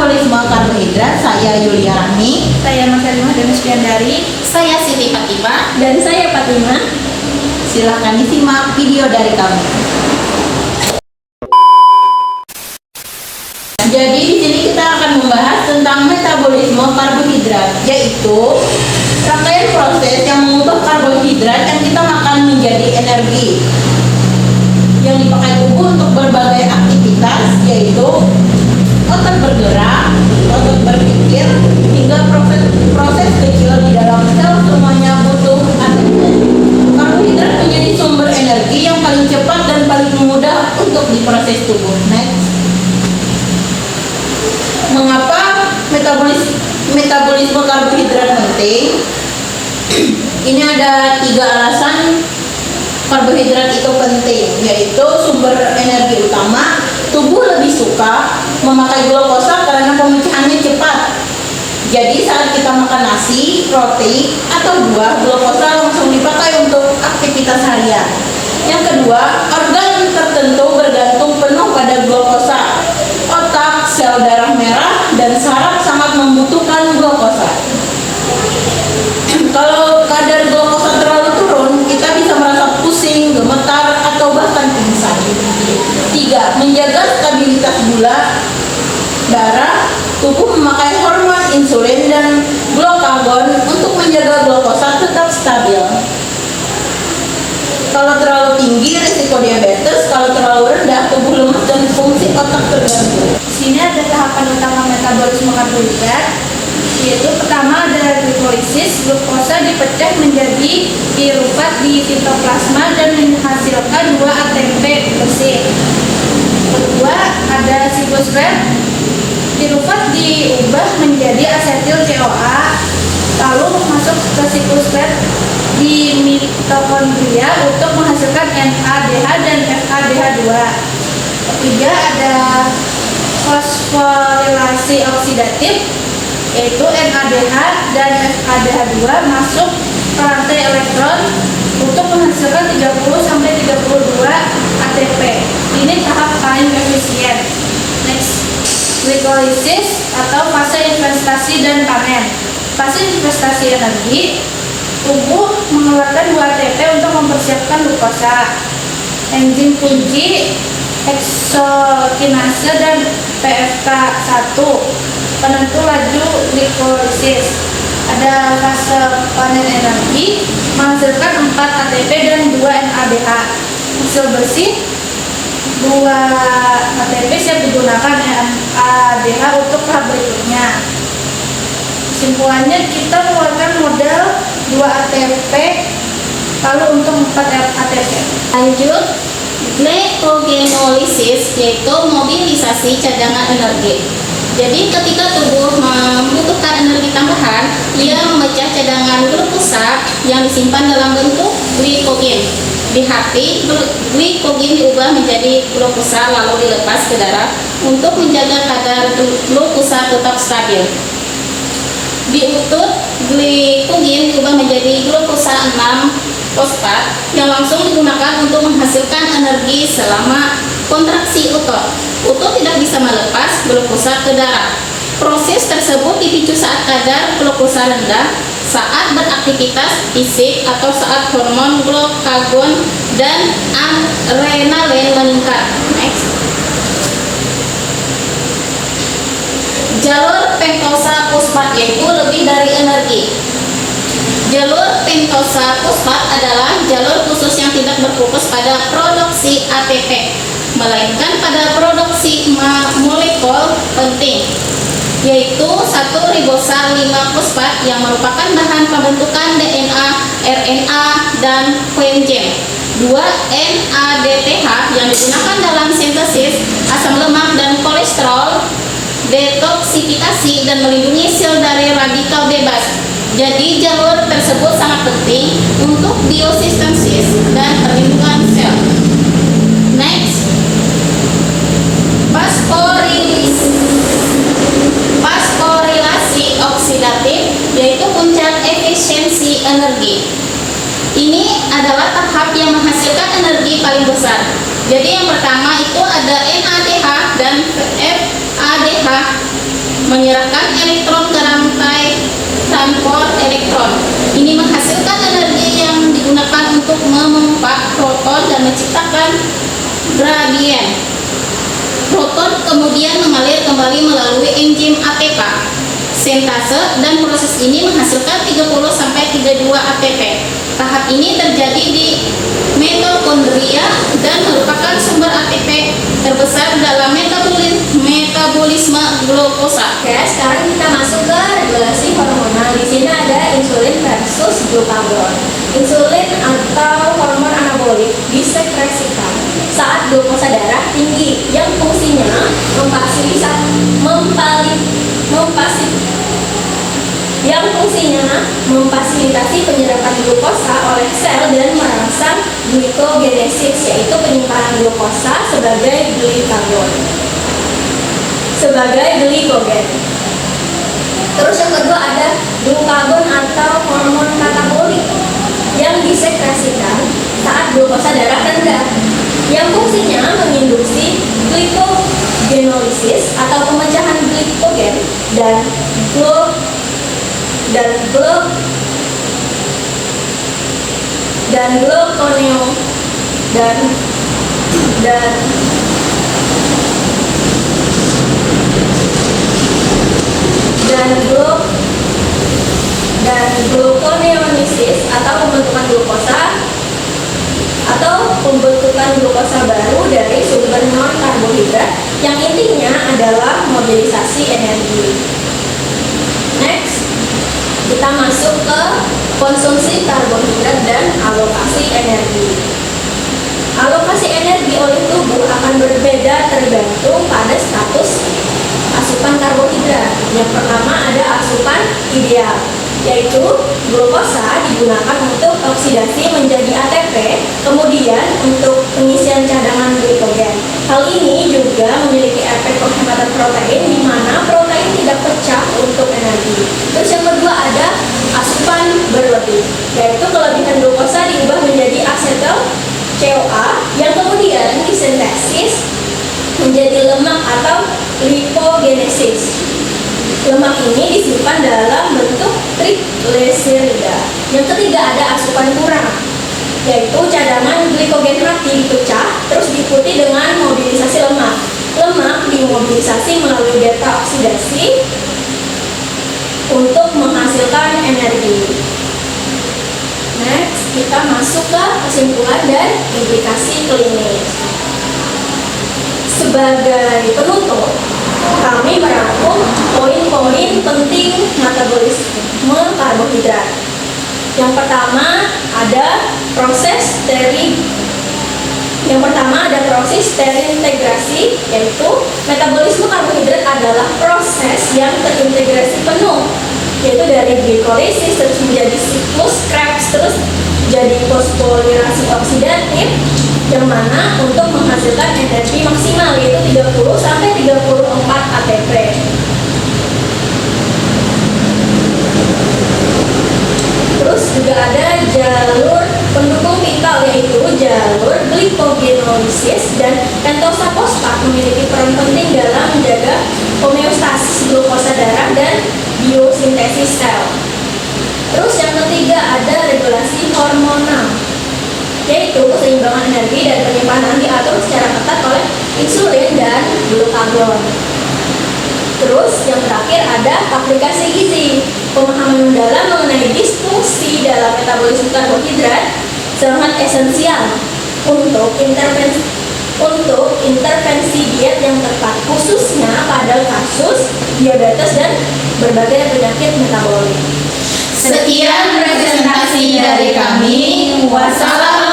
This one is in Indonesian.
metabolisme karbohidrat, saya Yulia Rahmi. Saya Masalimah Denis Piandari. Saya Siti Fatimah. Dan saya Fatimah. Silahkan disimak video dari kami. Jadi di sini kita akan membahas tentang metabolisme karbohidrat, yaitu rangkaian proses yang mengubah karbohidrat yang kita makan menjadi energi yang dipakai tubuh untuk berbagai aktivitas, yaitu otot bergerak, otot berpikir, hingga proses kecil di dalam sel semuanya butuh ATP. Karbohidrat menjadi sumber energi yang paling cepat dan paling mudah untuk diproses tubuh. Next. Mengapa metabolisme karbohidrat penting? Ini ada 3 alasan karbohidrat itu penting, yaitu sumber energi utama. Tubuh lebih suka memakai glukosa karena pemecahannya cepat. Jadi saat kita makan nasi, roti, atau buah, glukosa langsung dipakai untuk aktivitas harian. Yang kedua, organ tertentu bergantung penuh pada glukosa. Otak, sel darah merah, dan saraf sangat membutuhkan glukosa. Kalau kadar glukosa terlalu turun, kita bisa merasa pusing, gemetar, atau bahkan pingsan. 3. Menjaga stabilitas gula darah. Tubuh memakai hormon insulin dan glukagon untuk menjaga glukosa tetap stabil. Kalau terlalu tinggi, risiko diabetes. Kalau terlalu rendah, tubuh lemas dan fungsi otak terganggu. Di sini ada tahapan utama metabolisme karbohidrat, yaitu pertama ada glikolisis. Glukosa dipecah menjadi piruvat di sitoplasma dan menghasilkan 2 ATP bersih. Kedua ada siklus Krebs. Piruvat diubah menjadi asetil CoA, lalu masuk ke siklus Krebs di mitokondria untuk menghasilkan NADH dan FADH2. Ketiga ada fosforilasi oksidatif, yaitu NADH dan FADH2 masuk ke rantai elektron untuk menghasilkan 30-32 ATP. Ini tahap paling efisien. Next, glikolisis atau fase investasi dan panen. Fase investasi energi, tubuh mengeluarkan 2 ATP untuk mempersiapkan glukosa. Enzim kunci heksokinase dan PFK1 penentu laju glikolisis. Ada fase panen energi, menghasilkan 4 ATP dan 2 NADH. Hasil bersih 2 ATP siap digunakan NADH untuk tahap berikutnya. Kesimpulannya, kita mengeluarkan modal 2 ATP lalu untuk 4 ATP. Lanjut, glucogenolisis, yaitu mobilisasi cadangan energi. Jadi ketika tubuh membutuhkan energi tambahan, ia memecah cadangan glukosa yang disimpan dalam bentuk glikogen. Di hati, glikogen diubah menjadi glukosa lalu dilepas ke darah untuk menjaga kadar glukosa tetap stabil. Di utot, glikogen diubah menjadi glukosa 6-fosfat yang langsung digunakan untuk menghasilkan energi selama kontraksi otot. Otot tidak bisa melepas glukosa ke darah. Proses tersebut dipicu saat kadar glukosa rendah, saat beraktivitas fisik, atau saat hormon glukagon dan adrenalin meningkat. Next. Jalur pentosa fosfat, yaitu lebih dari energi. Jalur pentosa fosfat adalah jalur khusus yang tidak berfokus pada produksi ATP, melainkan pada produksi molekul penting, yaitu 1-ribosa 5-fosfat yang merupakan bahan pembentukan DNA, RNA, dan koenzen. 2 NADPH yang digunakan dalam sintesis asam lemak dan kolesterol, detoksifikasi, dan melindungi sel dari radikal bebas. Jadi jalur tersebut sangat penting untuk biosintesis dan perlindungan sel. Next, fosforilasi oksidatif, yaitu puncak efisiensi energi. Ini adalah tahap yang menghasilkan energi paling besar. Jadi yang pertama itu ada NADH dan FADH. menyerahkan elektron ke rantai transport elektron. Ini menghasilkan energi yang digunakan untuk memompa proton dan menciptakan gradien. Proton kemudian mengalir kembali melalui enzim ATP sintase dan proses ini menghasilkan 30-32 ATP. Tahap ini terjadi di mitokondria dan merupakan sumber ATP terbesar dalam metabolisme glukosa. Oke, sekarang kita masuk ke regulasi hormonal. Di sini ada insulin versus glukagon. Insulin atau hormon anabolik disekresikan saat glukosa darah tinggi yang fungsinya memfasilitasi penyerapan glukosa oleh sel dan merangsang glikogenesis, yaitu penyimpanan glukosa sebagai glikogen. Terus yang kedua ada glukagon atau hormon katabolik yang disekresikan saat glukosa darah rendah, yang fungsinya menginduksi glikogenolysis atau pemecahan glikogen dan gluconeogenesis atau pembentukan glukosa baru dari sumber non karbohidrat yang intinya adalah mobilisasi energi. Next, kita masuk ke konsumsi karbohidrat dan alokasi energi. Alokasi energi oleh tubuh akan berbeda tergantung pada status asupan karbohidrat. Yang pertama ada asupan ideal, yaitu glukosa digunakan untuk oksidasi menjadi ATP, kemudian untuk pengisian cadangan glikogen. Hal ini juga memiliki efek penghematan protein di mana protein tidak pecah untuk energi. Terus yang kedua ada asupan berlebih, yaitu kelebihan glukosa diubah menjadi asetil CoA yang kemudian disintesis menjadi lemak atau lipogenesis. Lemak ini disimpan dalam bentuk trigliserida. Yang ketiga ada asupan kurang, yaitu cadangan glikogen mati dipecah terus diikuti dengan mobilisasi lemak. Lemak dimobilisasi melalui beta oksidasi untuk menghasilkan energi. Next, kita masuk ke kesimpulan dan implikasi klinis. Sebagai penutup, kami merangkum poin-poin penting metabolisme karbohidrat. Yang pertama ada proses terintegrasi, yaitu metabolisme karbohidrat adalah proses yang terintegrasi penuh, yaitu dari glikolisis terus menjadi siklus Krebs terus jadi fosforilasi oksidatif, yang mana untuk menghasilkan energi maksimal yaitu 30-34 ATP. Terus juga ada jalur pendukung vital, yaitu jalur glikogenolysis dan pentosa fosfat memiliki peran penting dalam menjaga homeostasis glukosa darah dan biosintesis sel. Terus yang ketiga ada regulasi hormonal, yaitu keseimbangan energi dan penyimpanan diatur secara ketat oleh insulin dan glukagon. Terus yang terakhir ada aplikasi gizi. Pemahaman mendalam mengenai disfungsi dalam metabolisme karbohidrat sangat esensial untuk intervensi diet yang tepat, khususnya pada kasus diabetes dan berbagai penyakit metabolik. Sekian presentasi dari kami. Wassalam.